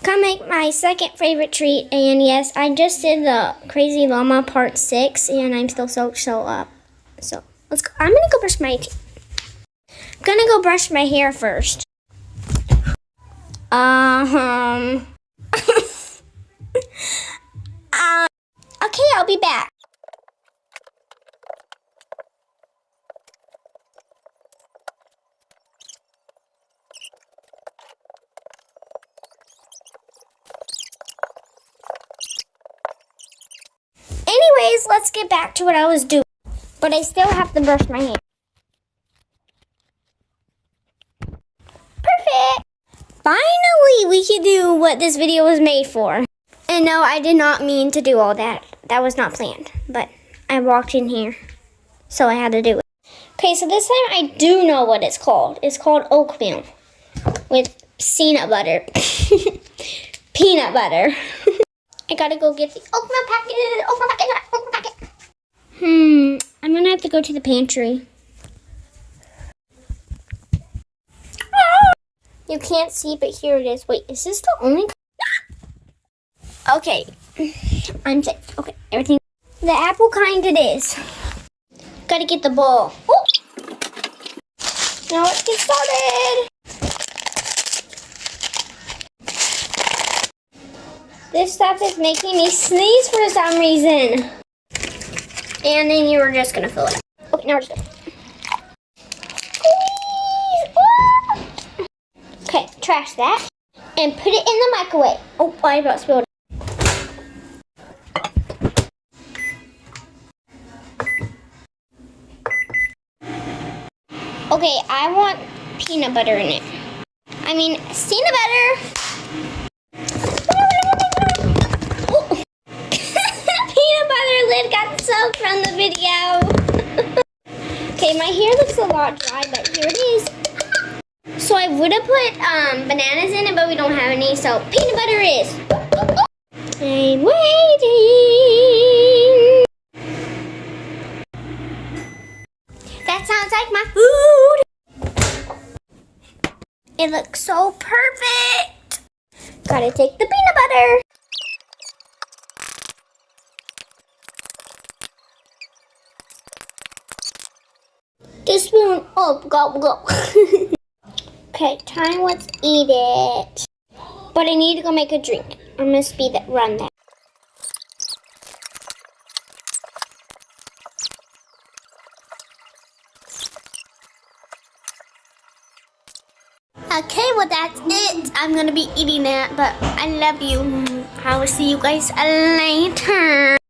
Come make my second favorite treat, and yes, I just did the Crazy Llama Part 6, and I'm still so up. So, let's go. I'm gonna go brush my teeth. I'm gonna go brush my hair first. Okay, I'll be back. Anyways, let's get back to what I was doing. But I still have to brush my hair. Perfect! Finally, we can do what this video was made for. And no, I did not mean to do all that. That was not planned. But I walked in here, so I had to do it. Okay, so this time I do know what it's called. It's called oatmeal with peanut butter. Peanut butter. I gotta go get the oatmeal packet. I'm gonna have to go to the pantry. You can't see, but here it is. Wait, is this the only? Okay, I'm safe. Okay, everything. The apple kind it is. Gotta get the bowl. Oh. Now let's get started. This stuff is making me sneeze for some reason. And then you were just gonna fill it up. Okay, now we're just gonna. Okay, trash that. And put it in the microwave. Oh, I about spilled it. Okay, I want peanut butter in it. I mean, peanut butter. Peanut butter lid got soaked from the video. Okay, my hair looks a lot dry, but here it is. So I would have put bananas in it, but we don't have any, so peanut butter is. I'm waiting. That sounds like my food. It looks so perfect. Gotta take the peanut butter. The spoon. Oh, go. Okay, time, let's eat it. But I need to go make a drink. I'm gonna run that. Okay, well that's it. I'm gonna be eating that, but I love you. I will see you guys later.